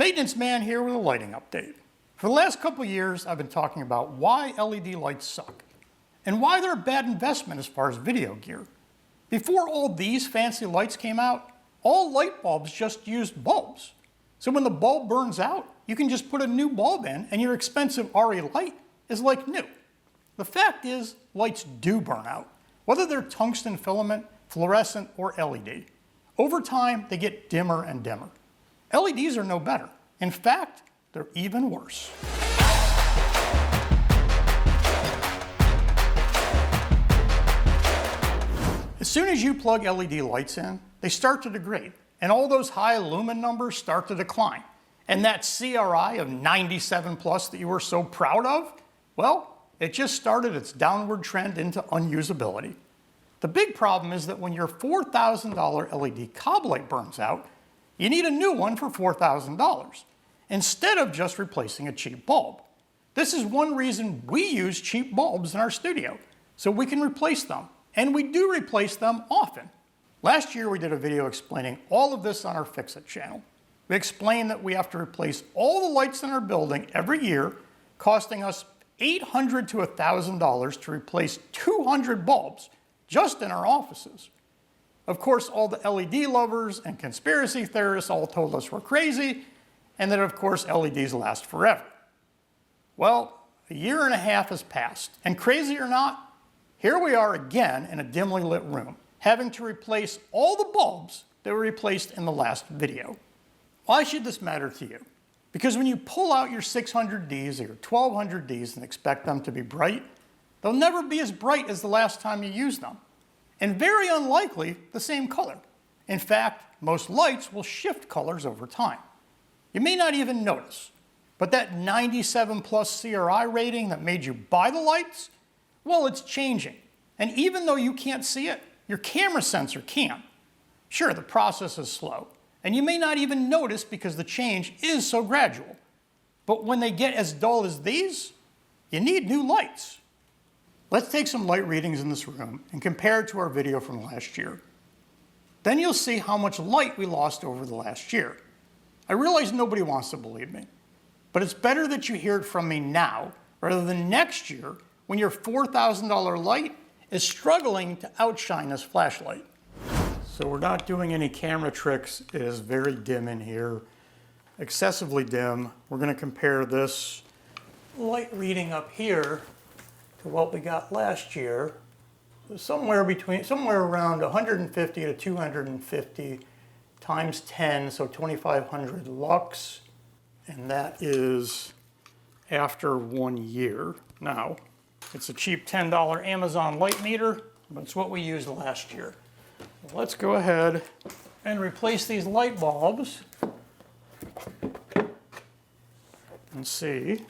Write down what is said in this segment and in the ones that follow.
Maintenance man here with a lighting update. For the last couple of years, I've been talking about why LED lights suck and why they're a bad investment as far as video gear. Before all these fancy lights came out, all light bulbs just used bulbs. So when the bulb burns out, you can just put a new bulb in and your expensive RE light is like new. The fact is, lights do burn out, whether they're tungsten filament, fluorescent, or LED. Over time, they get dimmer and dimmer. LEDs are no better. In fact, they're even worse. As soon as you plug LED lights in, they start to degrade, and all those high lumen numbers start to decline. And that CRI of 97 plus that you were so proud of, well, it just started its downward trend into unusability. The big problem is that when your $4,000 LED cob light burns out, you need a new one for $4,000 instead of just replacing a cheap bulb. This is one reason we use cheap bulbs in our studio, so we can replace them. And we do replace them often. Last year we did a video explaining all of this on our Fix It channel. We explained that we have to replace all the lights in our building every year, costing us $800 to $1,000 to replace 200 bulbs just in our offices. Of course, all the LED lovers and conspiracy theorists all told us we're crazy, and that of course LEDs last forever. Well, a year and a half has passed, and crazy or not, here we are again in a dimly lit room, having to replace all the bulbs that were replaced in the last video. Why should this matter to you? Because when you pull out your 600Ds or your 1200Ds and expect them to be bright, they'll never be as bright as the last time you used them. And very unlikely the same color. In fact, most lights will shift colors over time. You may not even notice, but that 97 plus CRI rating that made you buy the lights, well, it's changing. And even though you can't see it, your camera sensor can. Sure, the process is slow, and you may not even notice because the change is so gradual. But when they get as dull as these, you need new lights. Let's take some light readings in this room and compare it to our video from last year. Then you'll see how much light we lost over the last year. I realize nobody wants to believe me, but it's better that you hear it from me now rather than next year when your $4,000 light is struggling to outshine this flashlight. So we're not doing any camera tricks. It is very dim in here, excessively dim. We're going to compare this light reading up here to what we got last year. Somewhere around 150 to 250 times 10, so 2,500 lux, and that is after 1 year. Now, it's a cheap $10 Amazon light meter, but it's what we used last year. Let's go ahead and replace these light bulbs and see.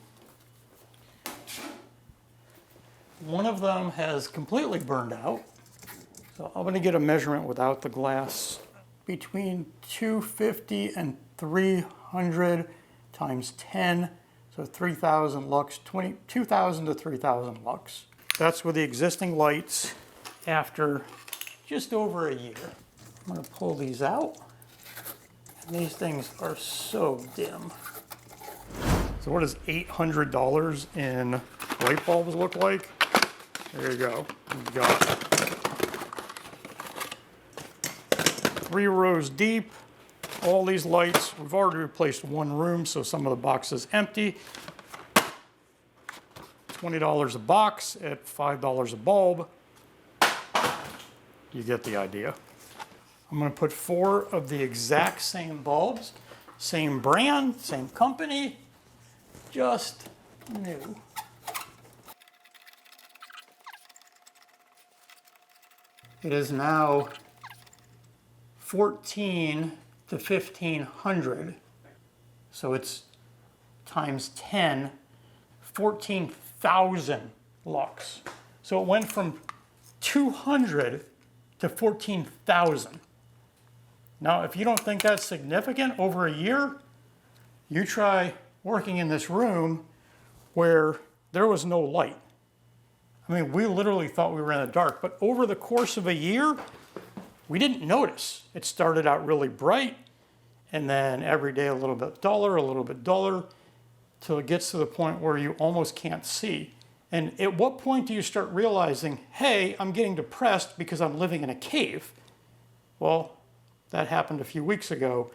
One of them has completely burned out. So I'm going to get a measurement without the glass. Between 250 and 300 times 10, so 3,000 lux, 2,000 to 3,000 lux. That's with the existing lights after just over a year. I'm going to pull these out. And these things are so dim. So what does $800 in light bulbs look like? There you go. We've got 3 rows deep. All these lights. We've already replaced one room, so some of the box is empty. $20 a box at $5 a bulb. You get the idea. I'm going to put 4 of the exact same bulbs, same brand, same company, just new. It is now 14 to 1,500, so it's times 10, 14,000 lux. So it went from 200 to 14,000. Now, if you don't think that's significant over a year, you try working in this room where there was no light. I mean, we literally thought we were in the dark, but over the course of a year, we didn't notice. It started out really bright, and then every day a little bit duller, till it gets to the point where you almost can't see. And at what point do you start realizing, hey, I'm getting depressed because I'm living in a cave? Well, that happened a few weeks ago.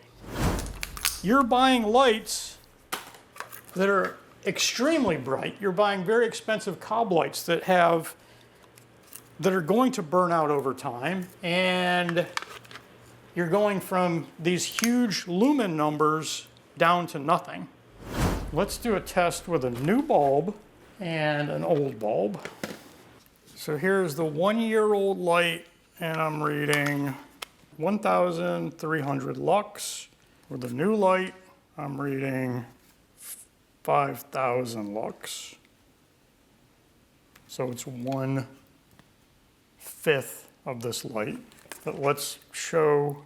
You're buying lights that are extremely bright. You're buying very expensive cob lights that are going to burn out over time, and you're going from these huge lumen numbers down to nothing. Let's do a test with a new bulb and an old bulb. So here's the 1-year-old light, and I'm reading 1,300 lux. With the new light, I'm reading 5,000 lux. So it's 1/5 of this light. But let's show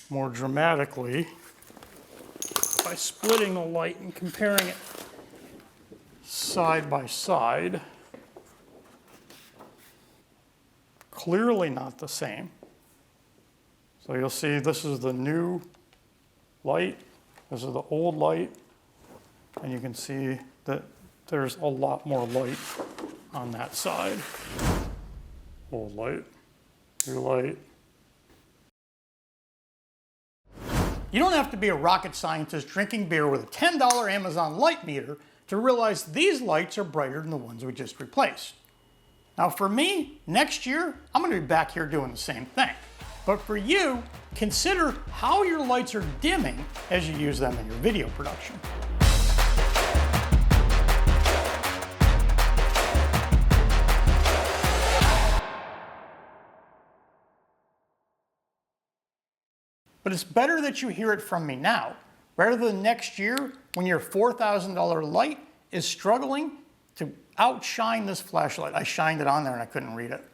more dramatically by splitting the light and comparing it side by side. Clearly not the same. So you'll see this is the new light, this is the old light, and you can see that there's a lot more light on that side. Old light, new light. You don't have to be a rocket scientist drinking beer with a $10 Amazon light meter to realize these lights are brighter than the ones we just replaced. Now for me, next year, I'm going to be back here doing the same thing. But for you, consider how your lights are dimming as you use them in your video production. But it's better that you hear it from me now, rather than next year when your $4,000 light is struggling to outshine this flashlight. I shined it on there and I couldn't read it.